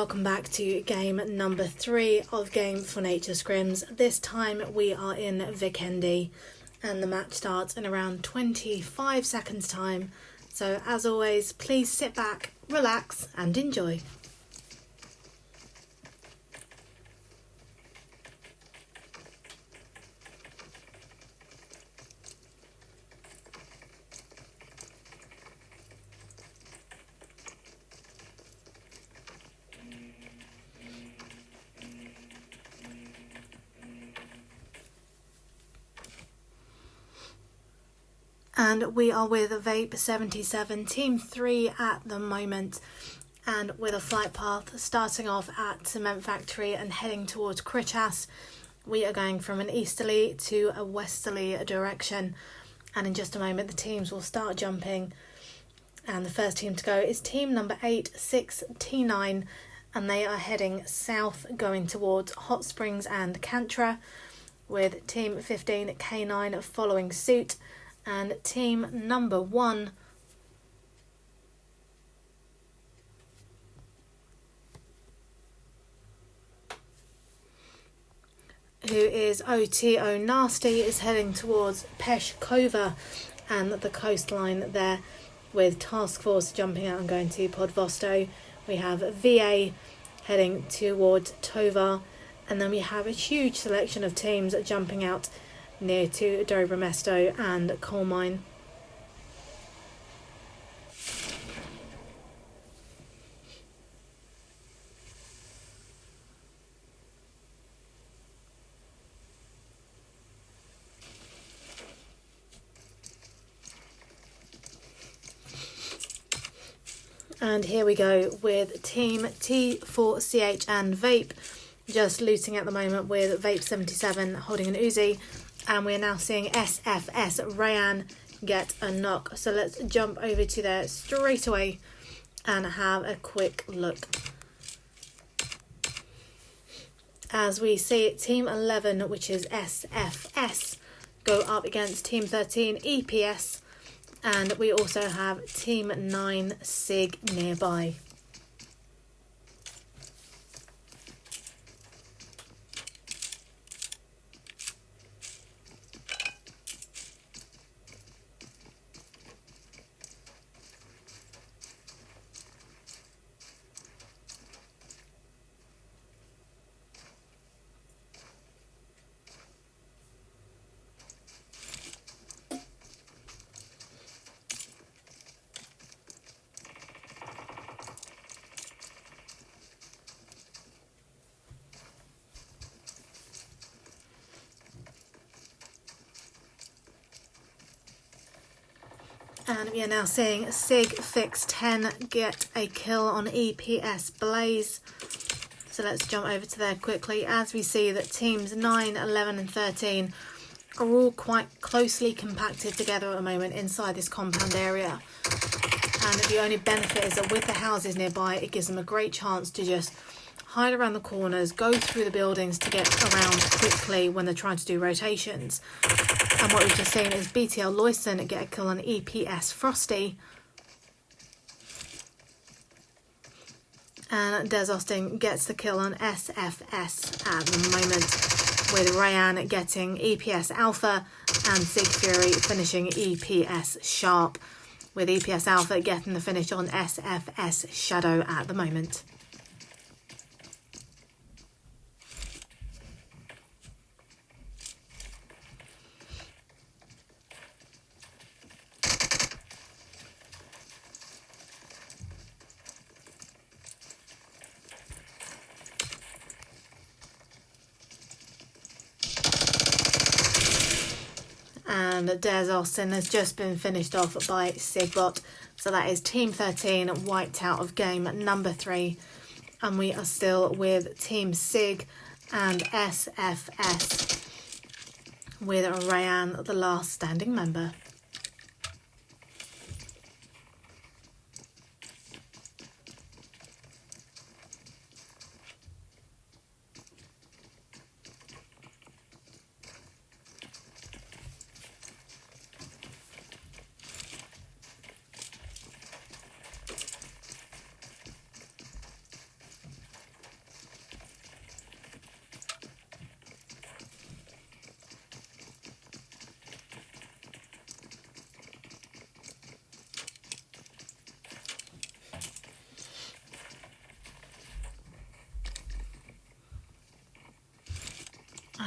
welcome back to game number 3 of Game for Nature Scrims. This time we are in Vikendi and the match starts in around 25 seconds time. So as always, please sit back, relax and enjoy. And we are with Vape 77, Team 3 at the moment, and with a flight path starting off at Cement Factory and heading towards Krichas. We are going from an easterly to a westerly direction, and in just a moment the teams will start jumping. And the first team to go is team number 8, 6T9, and they are heading south, going towards Hot Springs and Cantra, with team 15, K9, following suit. And team number 1 who is OTO Nasty is heading towards Peshkova and the coastline there, with Task Force jumping out and going to Podvosto. We have VA heading towards Tovar, and then we have a huge selection of teams jumping out near to Dobromesto and Coal Mine. And here we go with Team T4CH and Vape just looting at the moment, with Vape 77 holding an Uzi. And we're now seeing SFS Rayan get a knock. So let's jump over to there straight away and have a quick look. As we see Team 11, which is SFS, go up against Team 13 EPS. And we also have Team 9 SIG nearby. And we are now seeing SIG Fix 10 get a kill on EPS Blaze. So let's jump over to there quickly, as we see that teams 9, 11 and 13 are all quite closely compacted together at the moment inside this compound area. And the only benefit is that with the houses nearby, it gives them a great chance to just hide around the corners, go through the buildings to get around quickly when they're trying to do rotations. And what we've just seen is BTL Loyson get a kill on EPS Frosty. And Des Austin gets the kill on SFS at the moment, with Rayan getting EPS Alpha and Sig Fury finishing EPS Sharp, with EPS Alpha getting the finish on SFS Shadow at the moment. And Des Austin has just been finished off by Sigbot. So that is Team 13 wiped out of game number 3. And we are still with Team Sig and SFS, with Rayan the last standing member.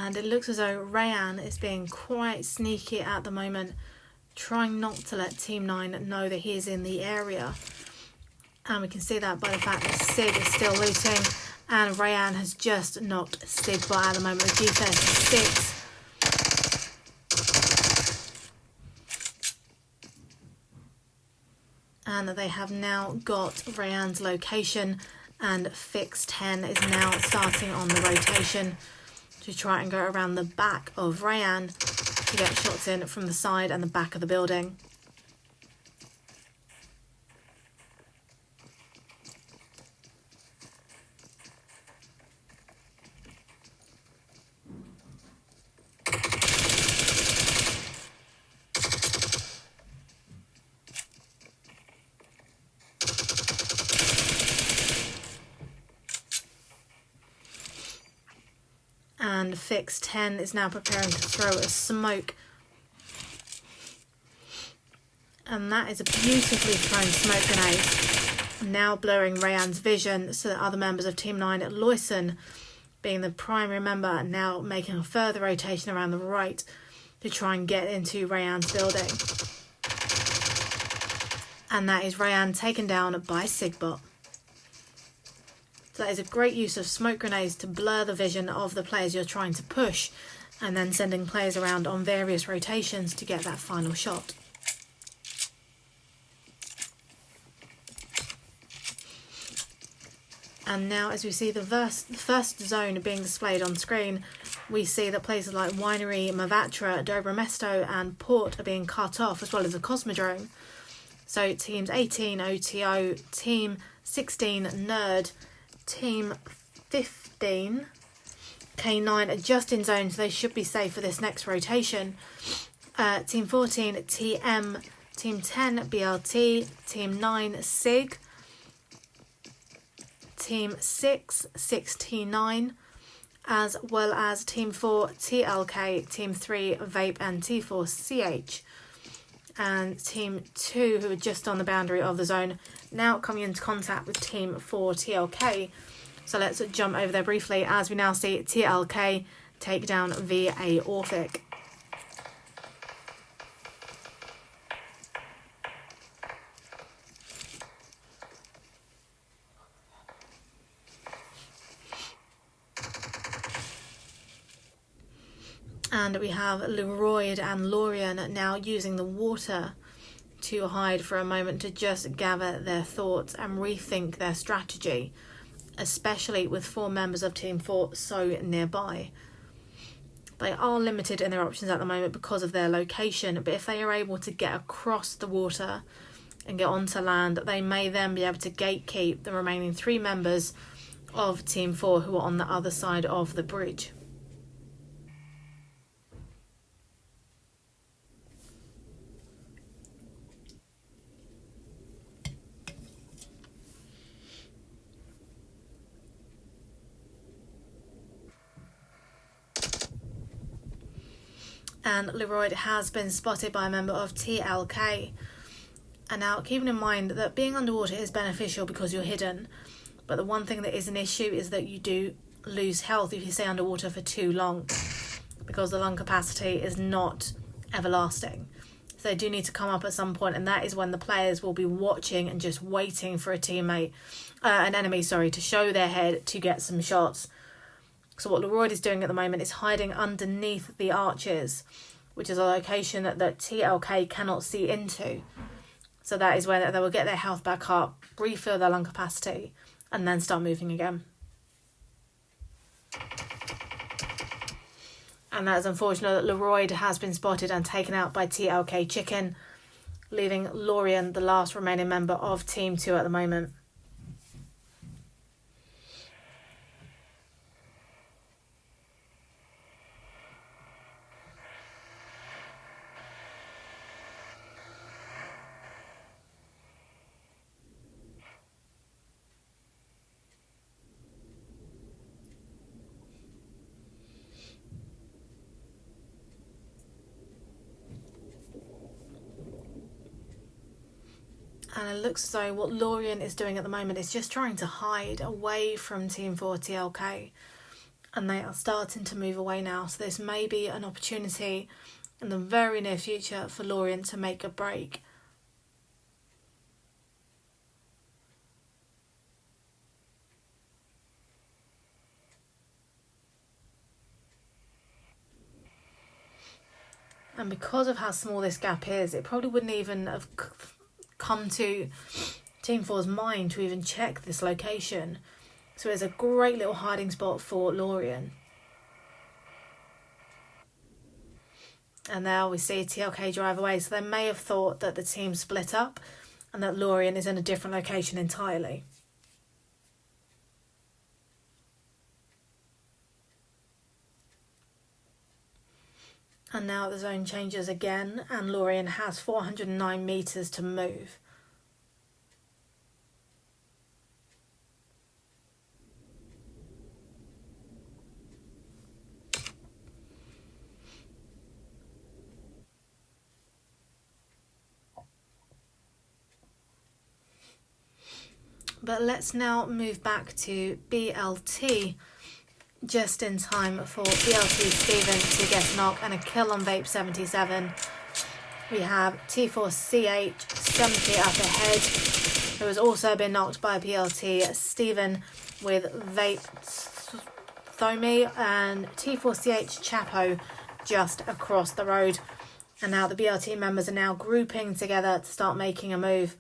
And it looks as though Rayan is being quite sneaky at the moment, trying not to let Team 9 know that he is in the area. And we can see that by the fact that Sig is still looting, and Rayan has just knocked Sig by at the moment with G36. And they have now got Rayan's location, and Fix 10 is now starting on the rotation to try and go around the back of Rayan to get shots in from the side and the back of the building. And Fix 10 is now preparing to throw a smoke. And that is a beautifully thrown smoke grenade, now blurring Rayan's vision so that other members of Team 9, Loyson, being the primary member, now making a further rotation around the right to try and get into Rayan's building. And that is Rayan taken down by Sigbot. So that is a great use of smoke grenades to blur the vision of the players you're trying to push, and then sending players around on various rotations to get that final shot. And now, as we see the first zone being displayed on screen, we see that places like Winery, Mavatra, Dobromesto and Port are being cut off, as well as the Cosmodrome. So teams 18 OTO, team 16 Nerd, team 15 K9 are just in zone, so they should be safe for this next rotation. Team 14 TM, team 10 BLT, team 9 SIG, team 6 T9, as well as team 4 TLK, team 3 Vape and T4 CH. And team 2, who are just on the boundary of the zone, now coming into contact with team 4 TLK. So let's jump over there briefly as we now see TLK take down VA Orphic. And we have Leroyd and Lorien now using the water to hide for a moment to just gather their thoughts and rethink their strategy, especially with 4 members of Team 4 so nearby. They are limited in their options at the moment because of their location, but if they are able to get across the water and get onto land, they may then be able to gatekeep the remaining 3 members of Team 4 who are on the other side of the bridge. And Leroyd has been spotted by a member of TLK. And now, keeping in mind that being underwater is beneficial because you're hidden, but the one thing that is an issue is that you do lose health if you stay underwater for too long, because the lung capacity is not everlasting. So they do need to come up at some point, and that is when the players will be watching and just waiting for an enemy, to show their head to get some shots. So what Leroyd is doing at the moment is hiding underneath the arches, which is a location that TLK cannot see into. So that is when they will get their health back up, refill their lung capacity, and then start moving again. And that is unfortunate that Leroyd has been spotted and taken out by TLK Chicken, leaving Lorien the last remaining member of Team 2 at the moment. And it looks as though what Lorien is doing at the moment is just trying to hide away from Team 4 TLK and they are starting to move away now. So this may be an opportunity in the very near future for Lorien to make a break. And because of how small this gap is, it probably wouldn't even have come to Team 4's mind to even check this location. So it's a great little hiding spot for Lorien. And now we see TLK drive away. So they may have thought that the team split up and that Lorien is in a different location entirely. And now the zone changes again, and Lorien has 409 metres to move. But let's now move back to BLT, just in time for BLT Stephen to get a knock and a kill on Vape 77. We have T4CH 70 up ahead, who has also been knocked by BLT Stephen with Vape Thomi, and T4CH Chapo just across the road. And now the BLT members are now grouping together to start making a move.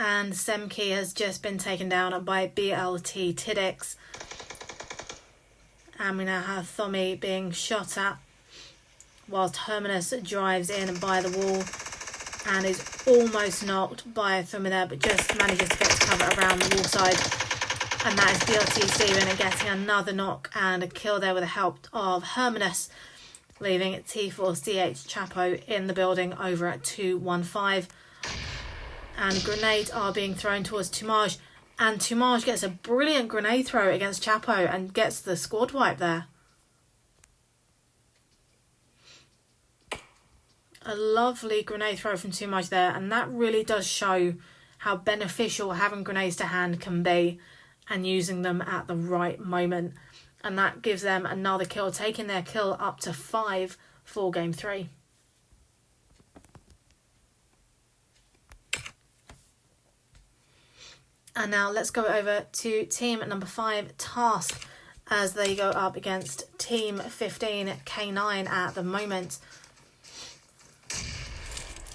And Semke has just been taken down by BLT Tidix. And we now have Thomi being shot at, whilst Hermanus drives in by the wall and is almost knocked by Thomi there, but just manages to get to cover around the wall side. And that is BLT Steven getting another knock and a kill there with the help of Hermanus, leaving T4CH Chapo in the building over at 215. And grenades are being thrown towards Tumaj, and Tumaj gets a brilliant grenade throw against Chapo and gets the squad wipe there. A lovely grenade throw from Tumaj there, and that really does show how beneficial having grenades to hand can be and using them at the right moment. And that gives them another kill, taking their kill up to 5 for game 3. And now let's go over to team number 5, Task, as they go up against team 15, K9 at the moment.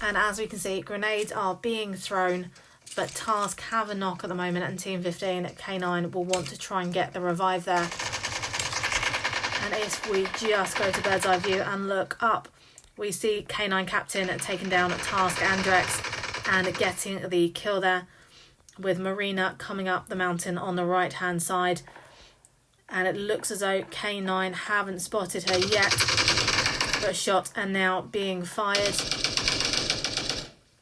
And as we can see, grenades are being thrown, but Task have a knock at the moment, and team 15, K9 will want to try and get the revive there. And if we just go to bird's eye view and look up, we see K9 captain taking down Task Andrex and getting the kill there, with Marina coming up the mountain on the right hand side. And it looks as though K9 haven't spotted her yet, but shot and now being fired.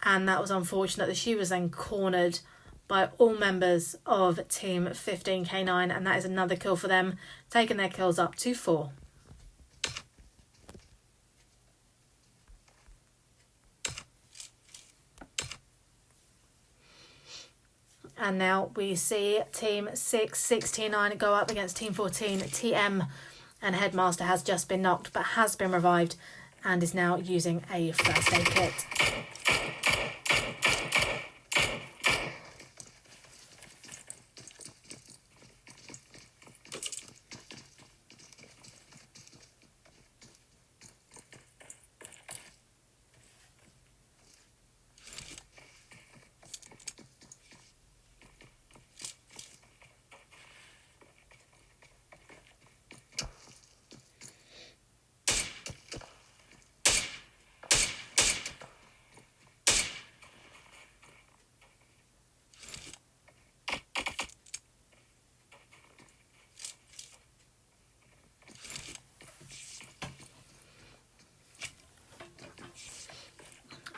And that was unfortunate that she was then cornered by all members of team 15 K9, and that is another kill for them, taking their kills up to 4. And now we see team 6 T9 go up against team 14 TM, and Headmaster has just been knocked but has been revived and is now using a first aid kit.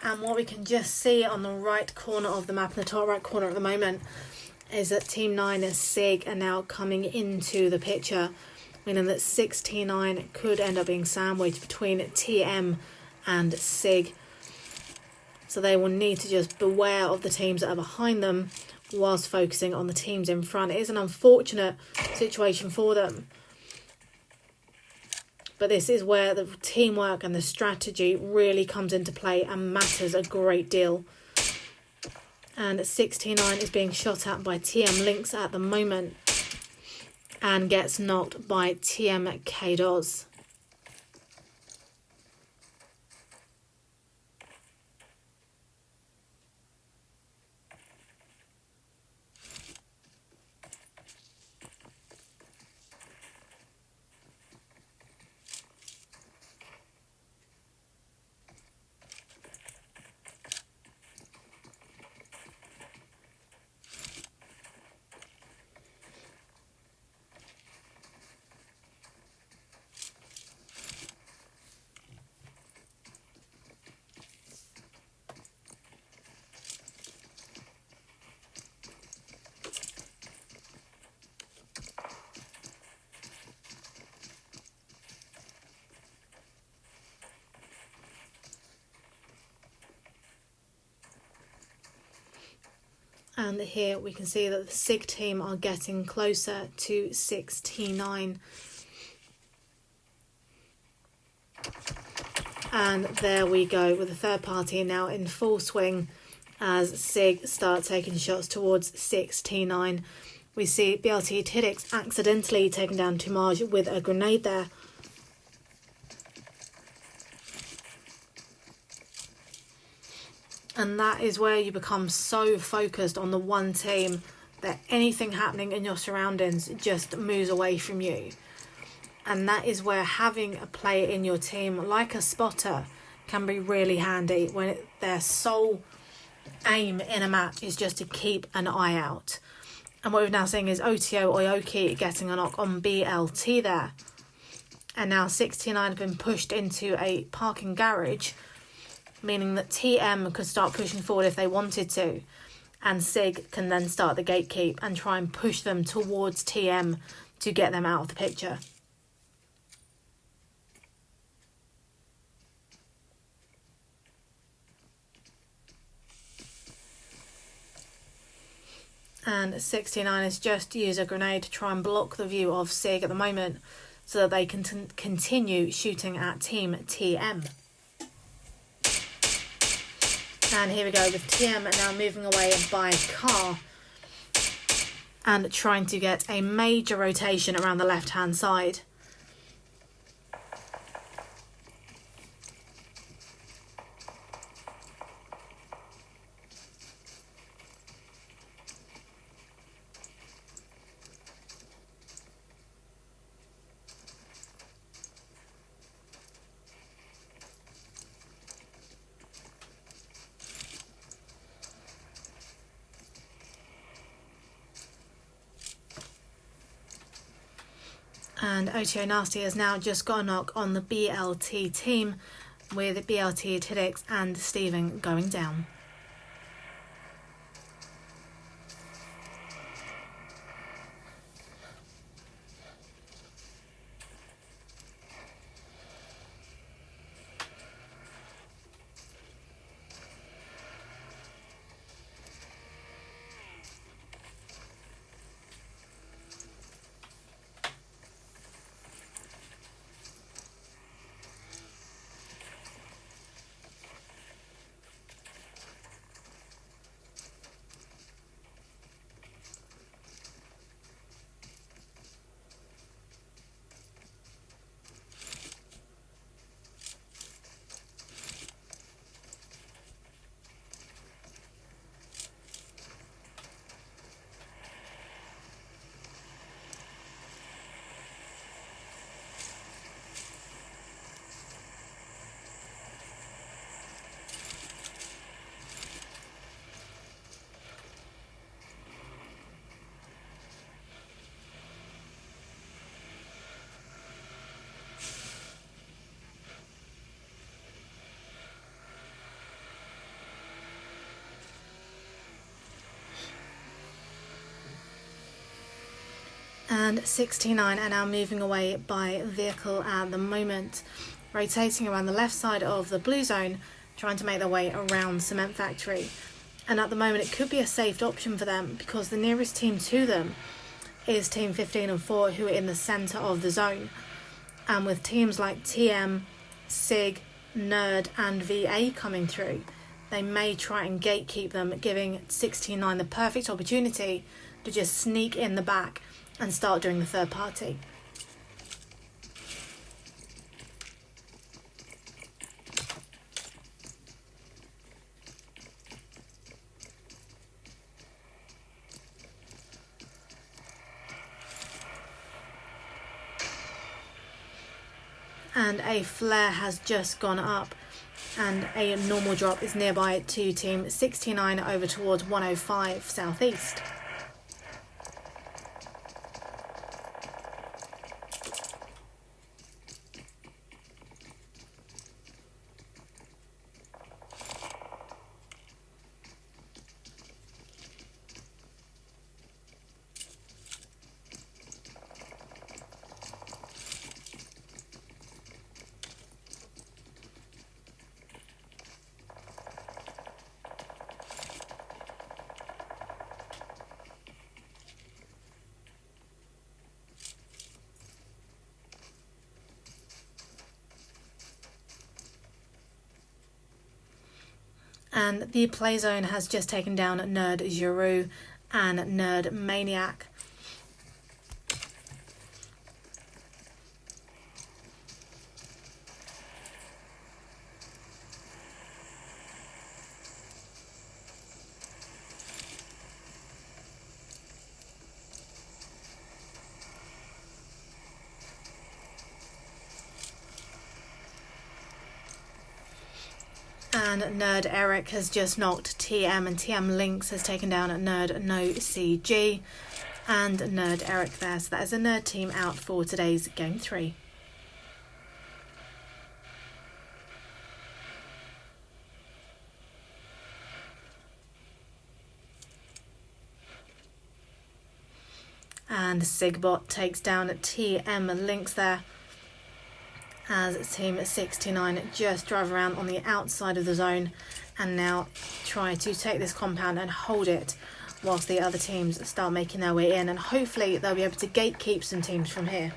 And what we can just see on the right corner of the map, in the top right corner at the moment, is that Team 9 and SIG are now coming into the picture, meaning that 6T9 could end up being sandwiched between TM and SIG. So they will need to just beware of the teams that are behind them whilst focusing on the teams in front. It is an unfortunate situation for them. But this is where the teamwork and the strategy really comes into play and matters a great deal. And 69 is being shot at by TM Lynx at the moment and gets knocked by TM Kados. And here we can see that the SIG team are getting closer to 69. And there we go with the third party now in full swing as SIG start taking shots towards 69. We see BLT Tidix accidentally taking down Tumaj with a grenade there. And that is where you become so focused on the one team that anything happening in your surroundings just moves away from you. And that is where having a player in your team, like a spotter, can be really handy when their sole aim in a match is just to keep an eye out. And what we're now seeing is OTO Oyoki getting a knock on BLT there. And now 69 have been pushed into a parking garage, meaning that TM could start pushing forward if they wanted to, and SIG can then start the gatekeep and try and push them towards TM to get them out of the picture. And 69 has just used a grenade to try and block the view of SIG at the moment so that they can continue shooting at Team TM. And here we go with TM now moving away by car and trying to get a major rotation around the left-hand side. And OTO Nasty has now just got a knock on the BLT team with BLT Tidix and Stephen going down. And 69 are now moving away by vehicle at the moment, rotating around the left side of the blue zone trying to make their way around Cement Factory. And at the moment it could be a safe option for them because the nearest team to them is Team 15 and 4, who are in the centre of the zone. And with teams like TM, SIG, Nerd and VA coming through, they may try and gatekeep them, giving 16-9 the perfect opportunity to just sneak in the back and start doing the third party. And a flare has just gone up, and a normal drop is nearby to Team 69 over towards 105 southeast. And the play zone has just taken down Nerd Giroux and Nerd Maniac. And Nerd Eric has just knocked TM, and TM Lynx has taken down Nerd No CG and Nerd Eric there. So that is a Nerd team out for today's Game 3. And Sigbot takes down TM Lynx there, as Team 69 just drive around on the outside of the zone and now try to take this compound and hold it whilst the other teams start making their way in, and hopefully they'll be able to gatekeep some teams from here.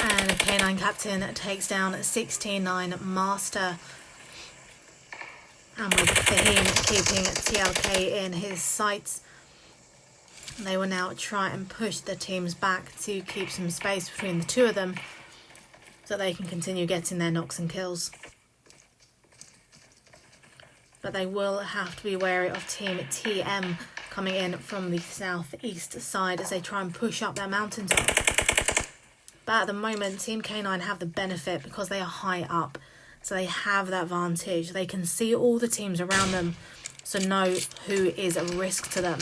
And a K9 Captain takes down 16-9 Master. And with Fahim keeping TLK in his sights, they will now try and push the teams back to keep some space between the two of them so they can continue getting their knocks and kills. But they will have to be wary of Team TM coming in from the southeast side as they try and push up their mountaintop. But at the moment, Team K9 have the benefit because they are high up. So they have that advantage. They can see all the teams around them, so know who is a risk to them.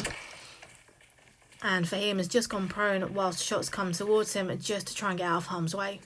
And Fahim has just gone prone whilst shots come towards him just to try and get out of harm's way.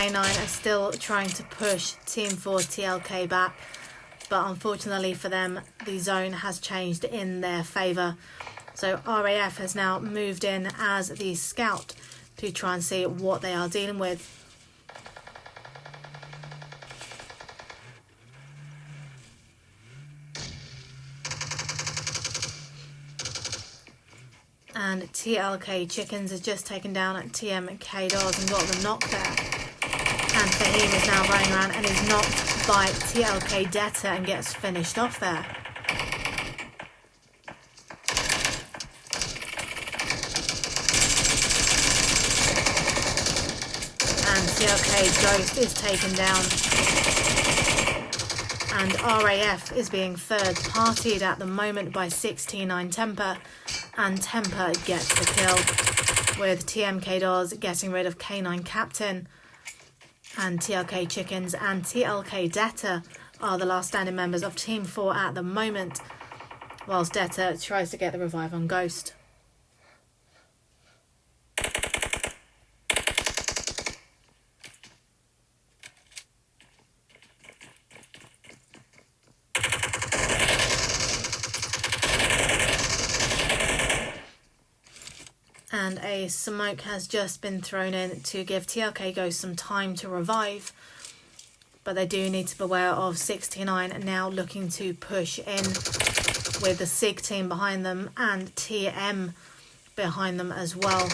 K9 are still trying to push Team 4 TLK back, but unfortunately for them, the zone has changed in their favour. So RAF has now moved in as the scout to try and see what they are dealing with. And TLK Chickens has just taken down TMK Dolls and got the knock there. And Fahim is now running around and is knocked by TLK Detta and gets finished off there. And TLK Ghost is taken down. And RAF is being third-partied at the moment by 6T9 Temper. And Temper gets the kill, with TMK Dolls getting rid of K9 Captain. And TLK Chickens and TLK Detta are the last standing members of Team 4 at the moment, whilst Detta tries to get the revive on Ghost. And a smoke has just been thrown in to give TLK Ghost some time to revive. But they do need to beware of 69 now looking to push in with the SIG team behind them and TM behind them as well.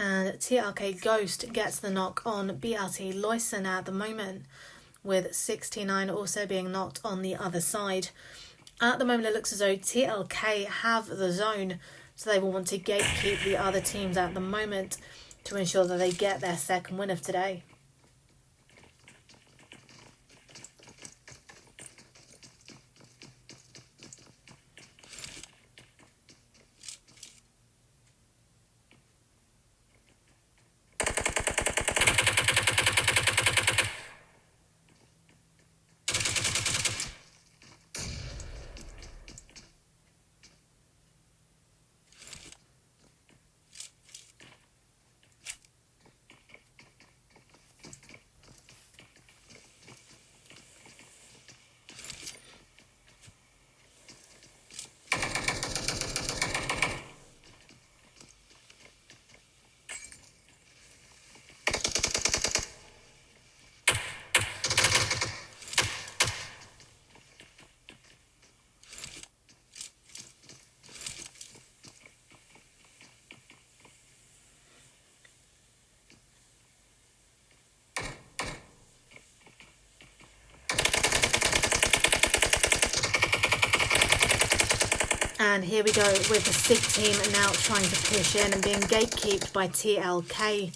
And TLK Ghost gets the knock on BLT Loyson at the moment, with 69 also being knocked on the other side. At the moment it looks as though TLK have the zone, so they will want to gatekeep the other teams at the moment to ensure that they get their second win of today. And here we go with the SIG team now trying to push in and being gatekeeped by TLK.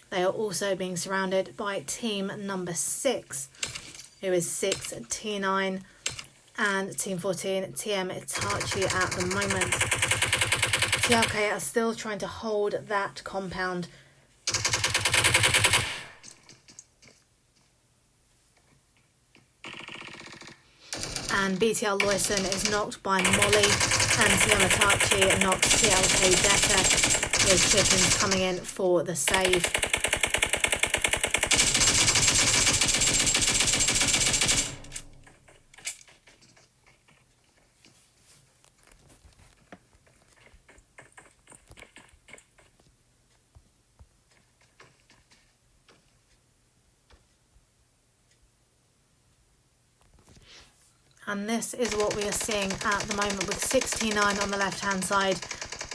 They are also being surrounded by team number 6, who is 6T9 and team 14 TM Itachi at the moment. TLK are still trying to hold that compound. And BTL Loyson is knocked by Molly, and TM Itachi knocks TLK Detta, with Chickens coming in for the save. And this is what we are seeing at the moment, with 69 on the left hand side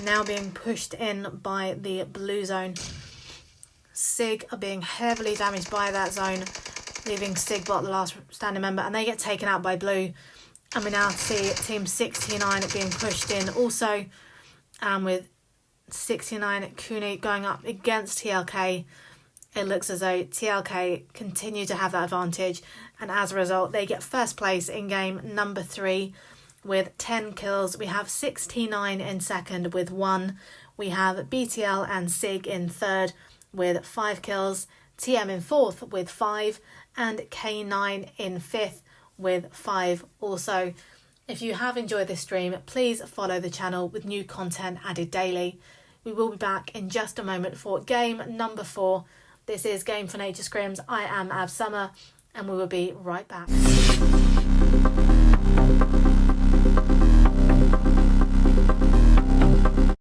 now being pushed in by the blue zone. SIG are being heavily damaged by that zone, leaving SIGBot the last standing member, and they get taken out by blue. And we now see team 69 being pushed in also, and with 69 Kuni going up against TLK, it looks as though TLK continue to have that advantage, and as a result they get first place in game number 3 with 10 kills. We have 6T9 in second with 1, we have BTL and SIG in third with 5 kills, TM in fourth with 5, and K9 in fifth with 5 also. If you have enjoyed this stream, please follow the channel with new content added daily. We will be back in just a moment for game number 4. This is Game for Nature Scrims. I am Ab Summer, and we will be right back.